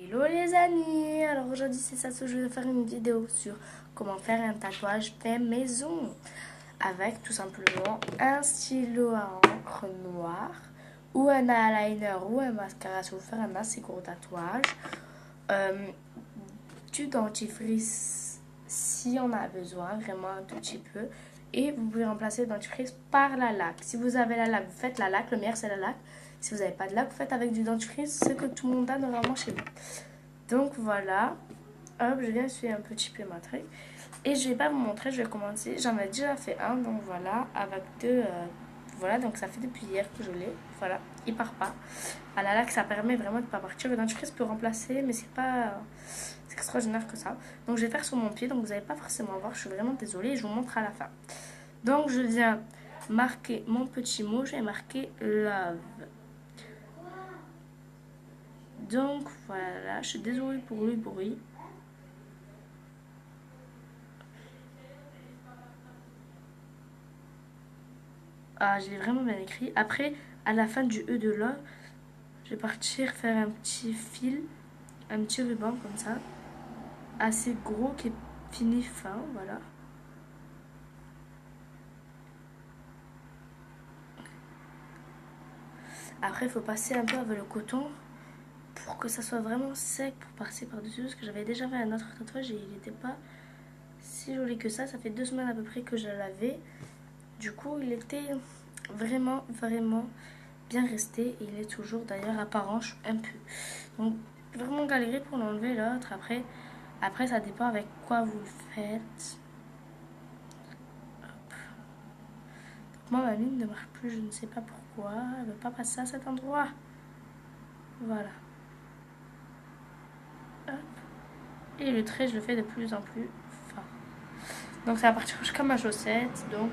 Hello les amis, alors aujourd'hui c'est ça, je vais faire une vidéo sur comment faire un tatouage fait maison avec tout simplement un stylo à encre noir ou un eyeliner ou un mascara si vous faire un assez gros tatouage, euh, du dentifrice si on a besoin, vraiment un tout petit peu, et vous pouvez remplacer le dentifrice par la laque. Si vous avez la laque, vous faites la laque, le meilleur c'est la laque. Si vous n'avez pas de laque, vous faites avec du dentifrice, ce que tout le monde a normalement chez vous. Donc voilà, hop, je viens essuyer un petit peu ma truc. Et je vais pas vous montrer, je vais commencer. J'en ai déjà fait un, donc voilà, avec deux. Voilà, donc ça fait depuis hier que je l'ai. Voilà, il part pas. À la laque, ça permet vraiment de ne pas partir. Le dentifrice peut remplacer, mais c'est pas c'est extraordinaire que ça. Donc je vais faire sur mon pied, donc vous n'allez pas forcément voir. Je suis vraiment désolée et je vous montre à la fin. Donc je viens marquer mon petit mot, je vais marquer love. Donc voilà, je suis désolée pour le bruit. Ah, je l'ai vraiment bien écrit. Après, à la fin du E de love, je vais partir faire un petit fil, un petit ruban comme ça, assez gros qui finit fin, voilà. Après, il faut passer un peu avec le coton pour que ça soit vraiment sec pour passer par-dessus. Parce que j'avais déjà fait un autre tatouage et il n'était pas si joli que ça. Ça fait 2 semaines à peu près que je l'avais. Du coup, il était vraiment bien resté. Et il est toujours d'ailleurs apparent un peu. Donc, vraiment galérer pour l'enlever l'autre. Après, ça dépend avec quoi vous le faites. Moi, ma mine ne marche plus, je ne sais pas pourquoi. Elle ne veut pas passer à cet endroit. Voilà. Hop. Et le trait, je le fais de plus en plus fin. Donc, ça va partir jusqu'à ma chaussette. Donc,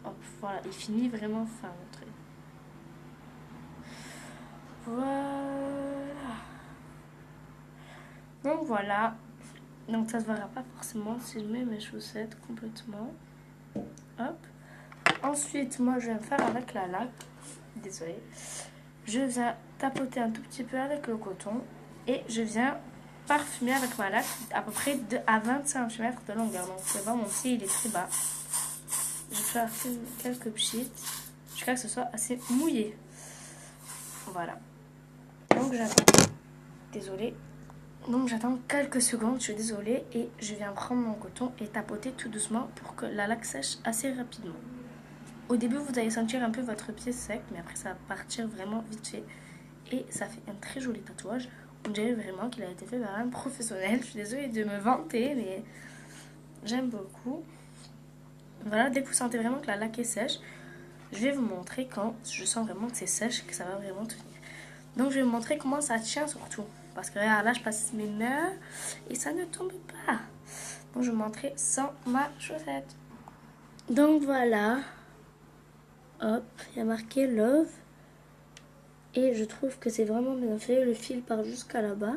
hop, voilà. Il finit vraiment fin, le trait. Voilà. Donc, voilà. Donc, ça se verra pas forcément si je mets mes chaussettes complètement. Hop. Ensuite, moi, je vais me faire avec la laque. Désolée. Je viens tapoter un tout petit peu avec le coton et je viens parfumer avec ma laque à peu près à 20 cm de longueur. Donc, vous pouvez voir, mon pied il est très bas. Je vais faire quelques pchites jusqu'à ce que ce soit assez mouillé. Voilà. Donc, j'attends. Désolée. Donc, j'attends quelques secondes, je suis désolée. Et je viens prendre mon coton et tapoter tout doucement pour que la laque sèche assez rapidement. Au début, vous allez sentir un peu votre pied sec, mais après, ça va partir vraiment vite fait. Et ça fait un très joli tatouage. On dirait vraiment qu'il a été fait par un professionnel. Je suis désolée de me vanter, mais j'aime beaucoup. Voilà, dès que vous sentez vraiment que la laque est sèche, je vais vous montrer quand je sens vraiment que c'est sèche, que ça va vraiment tenir. Donc je vais vous montrer comment ça tient surtout. Parce que regarde, là, je passe mes mains et ça ne tombe pas. Donc je vais vous montrer sans ma chaussette. Donc voilà. Hop, il y a marqué Love. Et je trouve que c'est vraiment bien fait. Le fil part jusqu'à là-bas.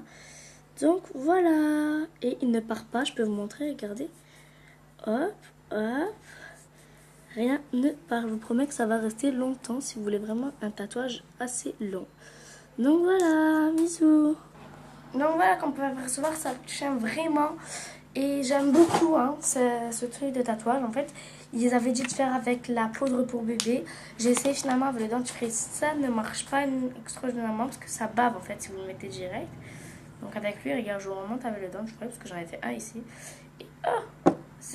Donc voilà. Et il ne part pas. Je peux vous montrer. Regardez. Hop, hop. Rien ne part. Je vous promets que ça va rester longtemps si vous voulez vraiment un tatouage assez long. Donc voilà. Bisous. Donc voilà, comme vous pouvez percevoir, ça tient vraiment. Et j'aime beaucoup ce truc de tatouage. En fait, ils avaient dit de faire avec la poudre pour bébé. J'ai essayé finalement avec le dentifrice. Ça ne marche pas extraordinairement parce que ça bave en fait si vous le mettez direct. Donc avec lui, regarde, je vous remonte avec le dentifrice parce que j'en ai fait un ici. Et oh,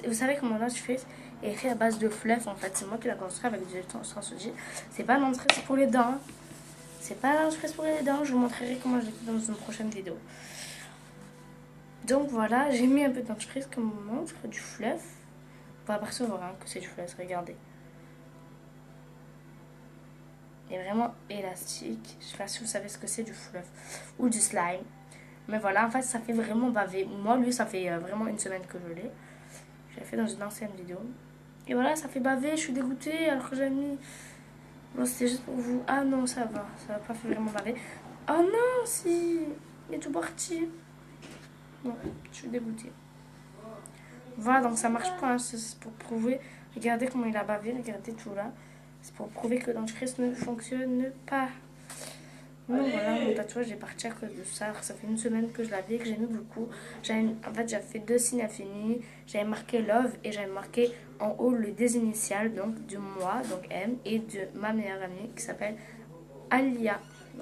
vous savez comment mon dentifrice est fait à base de fluff en fait. C'est moi qui l'ai construit avec du Sensodyne. C'est pas un dentifrice pour les dents. C'est pas un dentifrice pour les dents. Je vous montrerai comment je l'ai fait dans une prochaine vidéo. Donc voilà, j'ai mis un peu de dentifrice comme on montre, du fluff. Vous pouvez apercevoir que c'est du fluff, regardez. Il est vraiment élastique. Je sais pas si vous savez ce que c'est du fluff ou du slime. Mais voilà, en fait, ça fait vraiment baver. Moi, lui, ça fait vraiment une semaine que je l'ai. Je l'ai fait dans une ancienne vidéo. Et voilà, ça fait baver. Je suis dégoûtée alors que j'ai mis... Bon, c'était juste pour vous. Ah non, ça va. Ça va pas fait vraiment baver. Oh non, si. Il est tout parti. Bon, je suis dégoûtée. Voilà, donc ça marche pas. C'est pour prouver. Regardez comment il a bavé. Regardez tout là. C'est pour prouver que le dentifrice ne fonctionne pas. Donc voilà, mon tatouage est parti à cause de ça. Ça fait une semaine que je l'avais, que j'aimais beaucoup. En fait, j'avais fait 2 signes infinis. J'avais marqué love et j'avais marqué en haut le désinitial, donc de moi, donc M, et de ma meilleure amie qui s'appelle Alia.